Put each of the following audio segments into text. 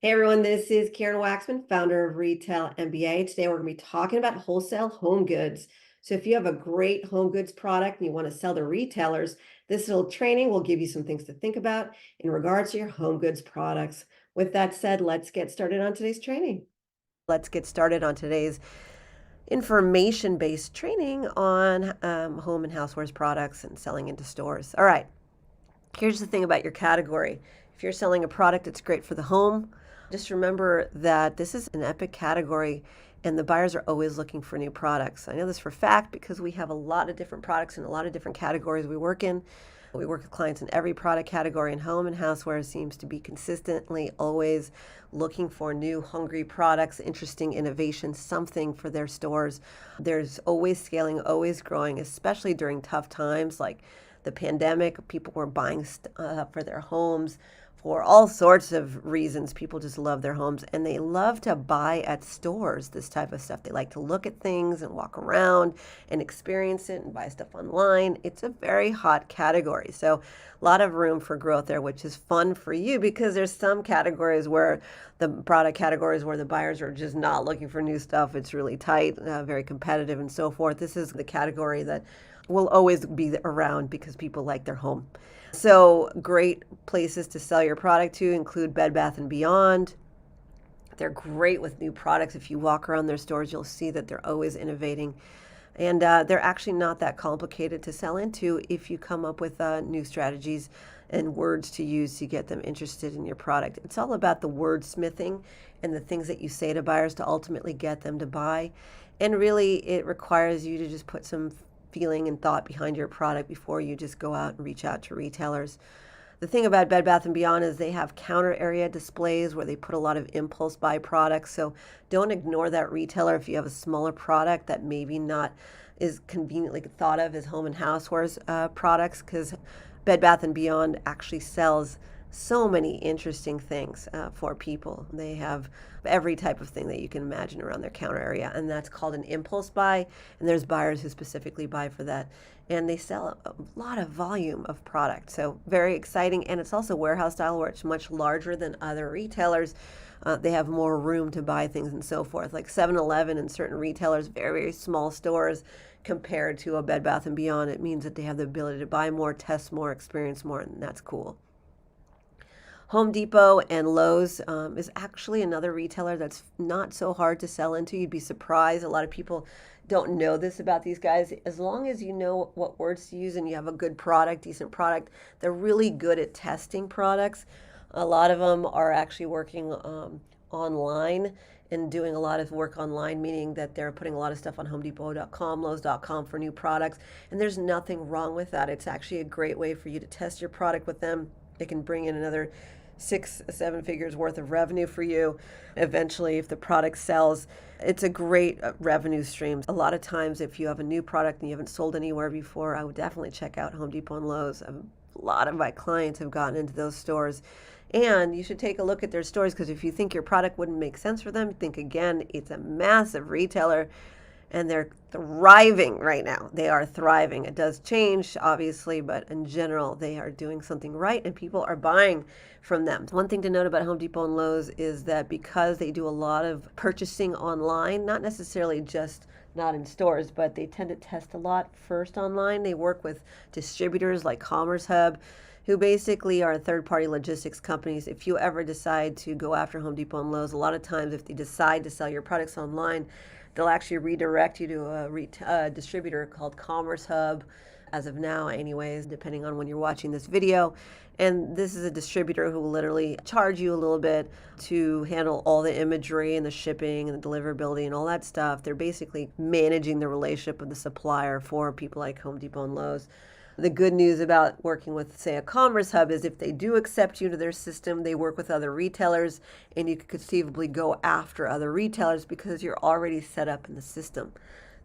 Hey everyone, this is Karen Waxman, founder of Retail MBA. Today we're going to be talking about wholesale home goods. So if you have a great home goods product and you want to sell to retailers, this little training will give you some things to think about in regards to your home goods products. With that said, let's get started on today's training. Let's get started on today's information-based training on home and housewares products and selling into stores. All right, here's the thing about your category. If you're selling a product that's great for the home, just remember that this is an epic category and the buyers are always looking for new products. I know this for a fact because we have a lot of different products in a lot of different categories we work in. We work with clients in every product category, and home and houseware seems to be consistently always looking for new, hungry products, interesting innovation, something for their stores. There's always scaling, always growing, especially during tough times like the pandemic. People were buying for their homes for all sorts of reasons. People just love their homes and they love to buy at stores, this type of stuff. They like to look at things and walk around and experience it and buy stuff online. It's a very hot category. So a lot of room for growth there, which is fun for you because there's some categories where the product categories where the buyers are just not looking for new stuff. It's really tight, very competitive and so forth. This is the category that will always be around because people like their home. So great places to sell your product to include Bed Bath & Beyond. They're great with new products. If you walk around their stores, you'll see that they're always innovating. And they're actually not that complicated to sell into if you come up with new strategies and words to use to get them interested in your product. It's all about the wordsmithing and the things that you say to buyers to ultimately get them to buy. And really, it requires you to just put some feeling and thought behind your product before you just go out and reach out to retailers. The thing about Bed Bath & Beyond is they have counter area displays where they put a lot of impulse buy products. So don't ignore that retailer if you have a smaller product that maybe not is conveniently thought of as home and housewares products, because Bed Bath & Beyond actually sells so many interesting things for people. They have every type of thing that you can imagine around their counter area, and that's called an impulse buy, and there's buyers who specifically buy for that, and they sell a lot of volume of product. So very exciting, and it's also warehouse style where it's much larger than other retailers. They have more room to buy things and so forth, like 7-Eleven and certain retailers, very, very small stores compared to a Bed Bath & Beyond. It means that they have the ability to buy more, test more, experience more, and that's cool. Home Depot and Lowe's is actually another retailer that's not so hard to sell into. You'd be surprised. A lot of people don't know this about these guys. As long as you know what words to use and you have a good product, decent product, they're really good at testing products. A lot of them are actually working online and doing a lot of work online, meaning that they're putting a lot of stuff on HomeDepot.com, Lowe's.com for new products. And there's nothing wrong with that. It's actually a great way for you to test your product with them. It can bring in another 6-7 figures worth of revenue for you. Eventually, if the product sells, it's a great revenue stream. A lot of times, if you have a new product and you haven't sold anywhere before, I would definitely check out Home Depot and Lowe's. A lot of my clients have gotten into those stores. And you should take a look at their stores, because if you think your product wouldn't make sense for them, think again. It's a massive retailer and they're thriving right now. They are thriving. It does change, obviously, but in general, they are doing something right and people are buying from them. One thing to note about Home Depot and Lowe's is that because they do a lot of purchasing online, not necessarily just not in stores, but they tend to test a lot first online. They work with distributors like Commerce Hub, who basically are third-party logistics companies. If you ever decide to go after Home Depot and Lowe's, a lot of times if they decide to sell your products online, they'll actually redirect you to a distributor called Commerce Hub, as of now anyways, depending on when you're watching this video. And this is a distributor who will literally charge you a little bit to handle all the imagery and the shipping and the deliverability and all that stuff. They're basically managing the relationship with the supplier for people like Home Depot and Lowe's. The good news about working with, say, a Commerce Hub is if they do accept you to their system, they work with other retailers, and you could conceivably go after other retailers because you're already set up in the system.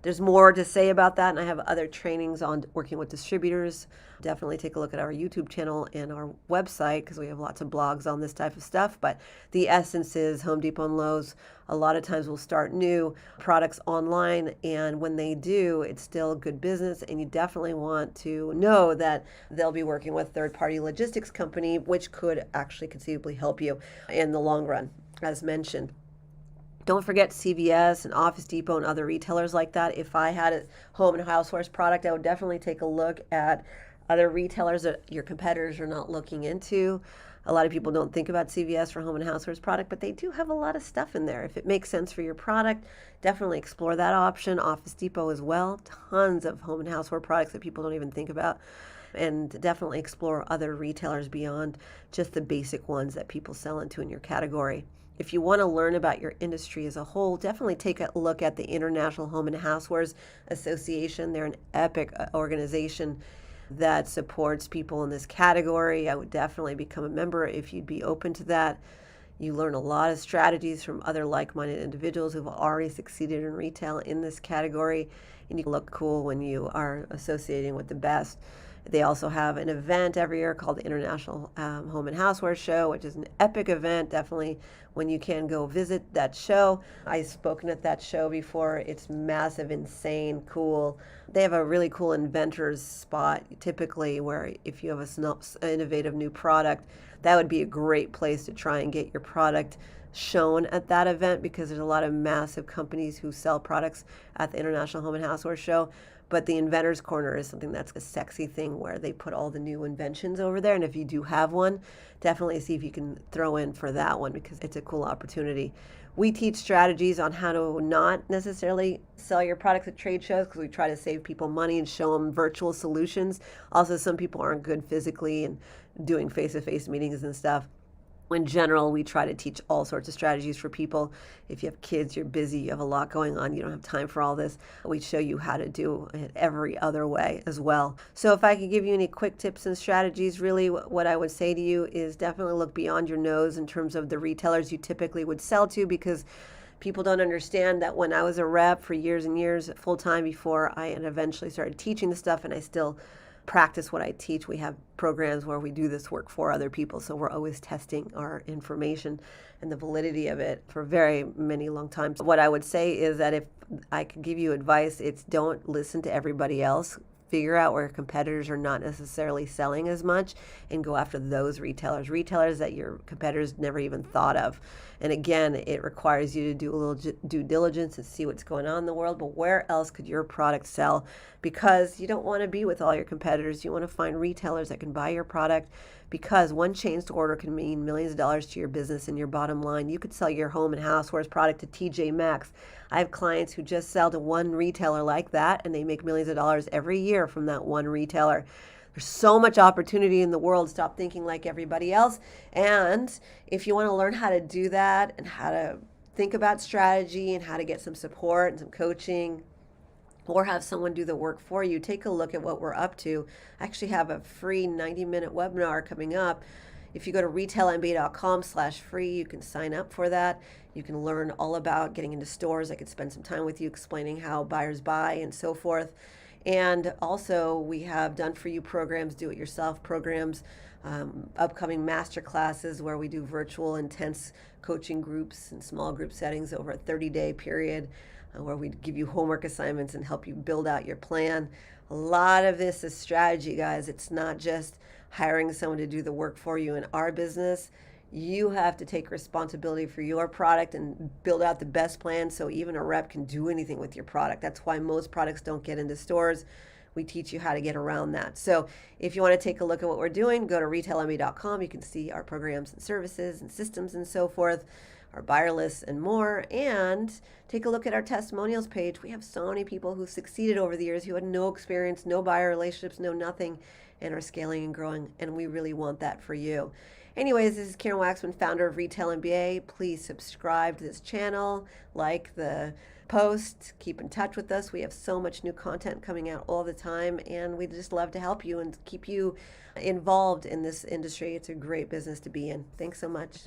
There's more to say about that, and I have other trainings on working with distributors. Definitely take a look at our YouTube channel and our website because we have lots of blogs on this type of stuff. But the essence is Home Depot and Lowe's a lot of times will start new products online, and when they do, it's still good business, and you definitely want to know that they'll be working with third-party logistics company, which could actually conceivably help you in the long run. as mentioned. Don't forget CVS and Office Depot and other retailers like that. If I had a home and housewares product, I would definitely take a look at other retailers that your competitors are not looking into. A lot of people don't think about CVS for home and housewares product, but they do have a lot of stuff in there. If it makes sense for your product, definitely explore that option. Office Depot as well. Tons of home and houseware products that people don't even think about. And definitely explore other retailers beyond just the basic ones that people sell into in your category. If you want to learn about your industry as a whole, definitely take a look at the International Home and Housewares Association. They're an epic organization that supports people in this category. I would definitely become a member if you'd be open to that. You learn a lot of strategies from other like-minded individuals who've already succeeded in retail in this category, and you look cool when you are associating with the best. They also have an event every year called the International Home and Houseware Show, which is an epic event. Definitely, when you can, go visit that show. I've spoken at that show before. It's massive, insane, cool. They have a really cool inventors spot, typically, where if you have an innovative new product, that would be a great place to try and get your product shown at that event, because there's a lot of massive companies who sell products at the International Home and Houseware Show. But the Inventor's Corner is something that's a sexy thing where they put all the new inventions over there. And if you do have one, definitely see if you can throw in for that one, because it's a cool opportunity. We teach strategies on how to not necessarily sell your products at trade shows, because we try to save people money and show them virtual solutions. Also, some people aren't good physically and doing face-to-face meetings and stuff. In general, we try to teach all sorts of strategies for people. If you have kids, you're busy, you have a lot going on, you don't have time for all this, we show you how to do it every other way as well. So if I could give you any quick tips and strategies, really what I would say to you is definitely look beyond your nose in terms of the retailers you typically would sell to, because people don't understand that when I was a rep for years and years full-time before I had eventually started teaching the stuff, and I still practice what I teach. We have programs where we do this work for other people, so we're always testing our information and the validity of it for very many long times. What I would say is that if I could give you advice, it's don't listen to everybody else. Figure out where competitors are not necessarily selling as much and go after those retailers that your competitors never even thought of. And again, it requires you to do a little due diligence and see what's going on in the world, but where else could your product sell? Because you don't want to be with all your competitors. You want to find retailers that can buy your product, because one changed order can mean millions of dollars to your business and your bottom line. You could sell your home and housewares product to TJ Maxx. I have clients who just sell to one retailer like that, and they make millions of dollars every year from that one retailer. There's so much opportunity in the world. Stop thinking like everybody else. And if you want to learn how to do that and how to think about strategy and how to get some support and some coaching, or have someone do the work for you, take a look at what we're up to. I actually have a free 90-minute webinar coming up. If you go to retailmba.com/free, you can sign up for that. You can learn all about getting into stores. I could spend some time with you explaining how buyers buy and so forth. And also, we have done for you programs, do-it-yourself programs, upcoming master classes where we do virtual intense coaching groups and small group settings over a 30-day period, where we give you homework assignments and help you build out your plan. A lot of this is strategy, guys. It's not just hiring someone to do the work for you. In our business, you have to take responsibility for your product and build out the best plan so even a rep can do anything with your product. That's why most products don't get into stores. We teach you how to get around that. So if you want to take a look at what we're doing, go to retailmba.com. You can see our programs and services and systems and so forth, our buyer lists and more, and take a look at our testimonials page. We have so many people who succeeded over the years who had no experience, no buyer relationships, no nothing, and are scaling and growing, and we really want that for you. Anyways, this is Karen Waksman, founder of Retail MBA. Please subscribe to this channel, like the post, keep in touch with us. We have so much new content coming out all the time, and we'd just love to help you and keep you involved in this industry. It's a great business to be in. Thanks so much.